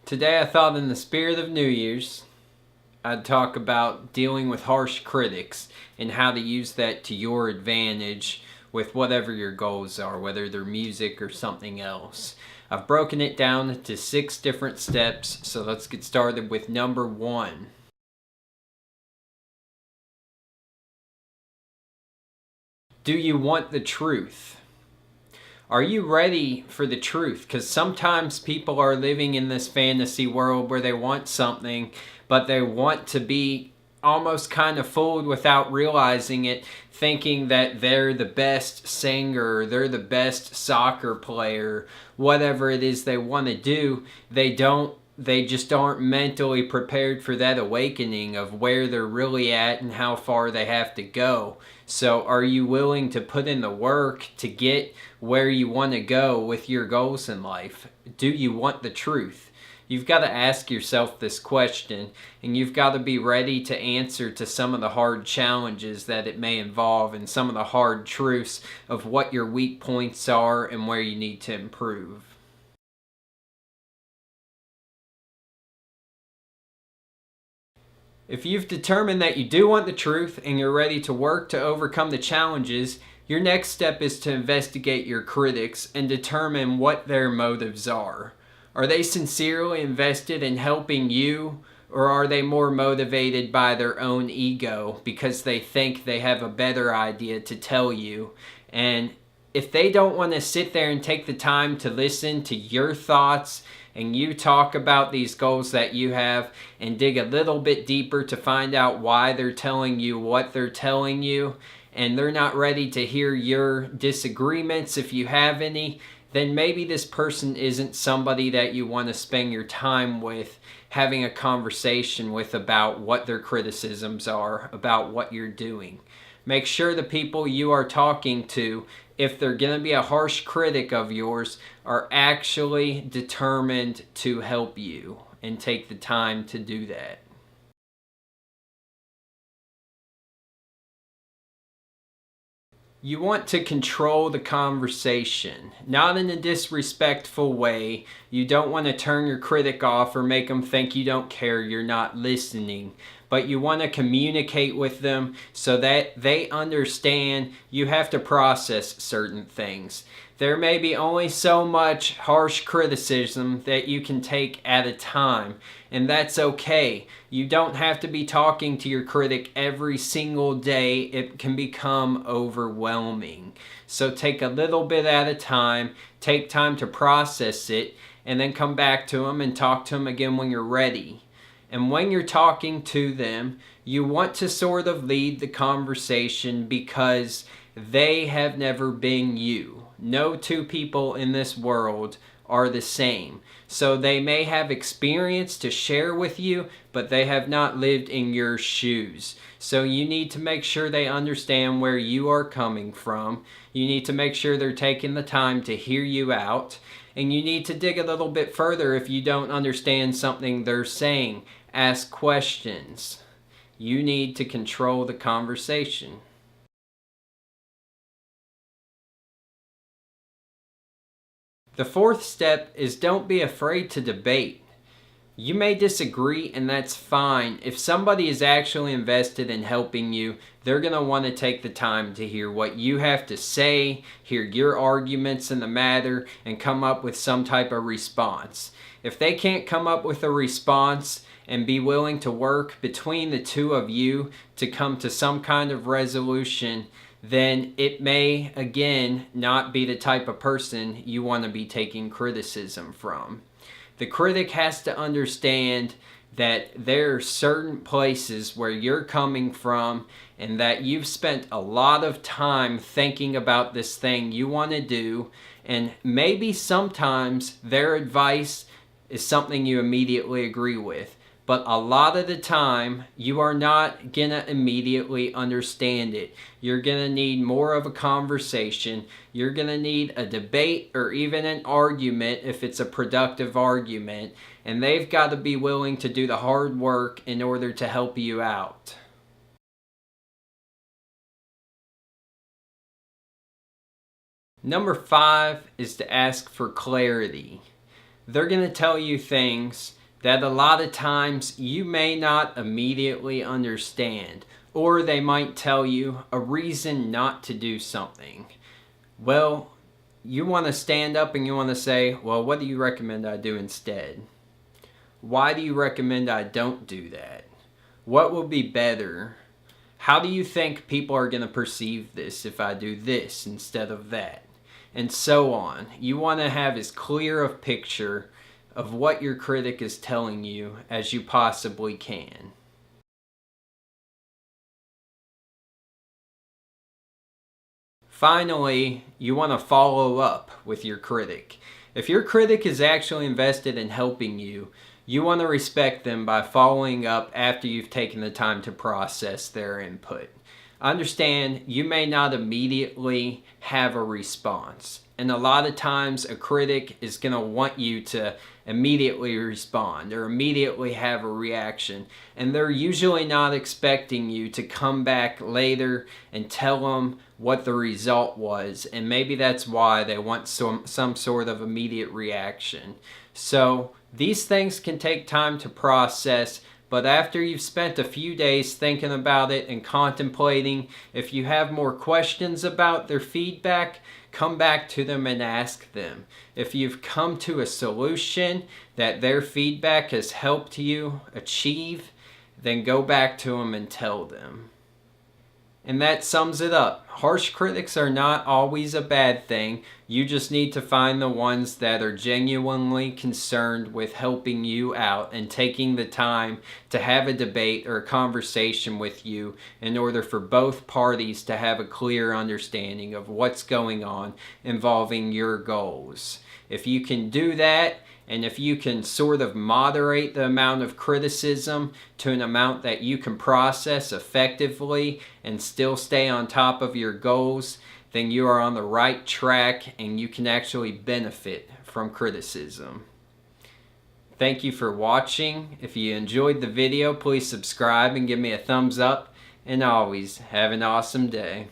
Today I thought in the spirit of New Year's, I'd talk about dealing with harsh critics and how to use that to your advantage with whatever your goals are, whether they're music or something else. I've broken it down into 6 different steps, so let's get started with number 1. Do you want the truth? Are you ready for the truth? Because sometimes people are living in this fantasy world where they want something, but they want to be almost kind of fooled without realizing it, thinking that they're the best singer, they're the best soccer player, whatever it is they want to do. They just aren't mentally prepared for that awakening of where they're really at and how far they have to go. So are you willing to put in the work to get where you want to go with your goals in life? Do you want the truth? You've got to ask yourself this question, and you've got to be ready to answer to some of the hard challenges that it may involve and some of the hard truths of what your weak points are and where you need to improve. If you've determined that you do want the truth and you're ready to work to overcome the challenges, your next step is to investigate your critics and determine what their motives are. Are they sincerely invested in helping you, or are they more motivated by their own ego because they think they have a better idea to tell you? And if they don't want to sit there and take the time to listen to your thoughts and you talk about these goals that you have and dig a little bit deeper to find out why they're telling you what they're telling you, and they're not ready to hear your disagreements if you have any, then maybe this person isn't somebody that you want to spend your time with having a conversation with about what their criticisms are, about what you're doing. Make sure the people you are talking to, if they're going to be a harsh critic of yours, are actually determined to help you and take the time to do that. You want to control the conversation, not in a disrespectful way. You don't want to turn your critic off or make them think you don't care, you're not listening. But you want to communicate with them so that they understand you have to process certain things. There may be only so much harsh criticism that you can take at a time, and that's okay. You don't have to be talking to your critic every single day. It can become overwhelming. So take a little bit at a time, take time to process it, and then come back to them and talk to them again when you're ready. And when you're talking to them, you want to sort of lead the conversation because they have never been you. No two people in this world are the same. So they may have experience to share with you, but they have not lived in your shoes. So you need to make sure they understand where you are coming from. You need to make sure they're taking the time to hear you out. And you need to dig a little bit further if you don't understand something they're saying. Ask questions. You need to control the conversation. The 4th step is don't be afraid to debate. You may disagree, and that's fine. If somebody is actually invested in helping you, they're going to want to take the time to hear what you have to say, hear your arguments in the matter, and come up with some type of response. If they can't come up with a response and be willing to work between the two of you to come to some kind of resolution, then it may, again, not be the type of person you want to be taking criticism from. The critic has to understand that there are certain places where you're coming from and that you've spent a lot of time thinking about this thing you want to do, and maybe sometimes their advice is something you immediately agree with. But a lot of the time, you are not going to immediately understand it. You're going to need more of a conversation. You're going to need a debate or even an argument if it's a productive argument. And they've got to be willing to do the hard work in order to help you out. Number 5 is to ask for clarity. They're going to tell you things that a lot of times you may not immediately understand, or they might tell you a reason not to do something. Well, you want to stand up and you want to say, well, what do you recommend I do instead? Why do you recommend I don't do that? What will be better? How do you think people are going to perceive this if I do this instead of that? And so on. You want to have as clear a picture of what your critic is telling you as you possibly can. Finally, you want to follow up with your critic. If your critic is actually invested in helping you, you want to respect them by following up after you've taken the time to process their input. Understand you may not immediately have a response. And a lot of times a critic is going to want you to immediately respond or immediately have a reaction. And they're usually not expecting you to come back later and tell them what the result was. And maybe that's why they want some sort of immediate reaction. So these things can take time to process. But after you've spent a few days thinking about it and contemplating, if you have more questions about their feedback, come back to them and ask them. If you've come to a solution that their feedback has helped you achieve, then go back to them and tell them. And that sums it up. Harsh critics are not always a bad thing. You just need to find the ones that are genuinely concerned with helping you out and taking the time to have a debate or a conversation with you in order for both parties to have a clear understanding of what's going on involving your goals. If you can do that, and if you can sort of moderate the amount of criticism to an amount that you can process effectively and still stay on top of your goals, then you are on the right track and you can actually benefit from criticism. Thank you for watching. If you enjoyed the video, please subscribe and give me a thumbs up. And always, have an awesome day.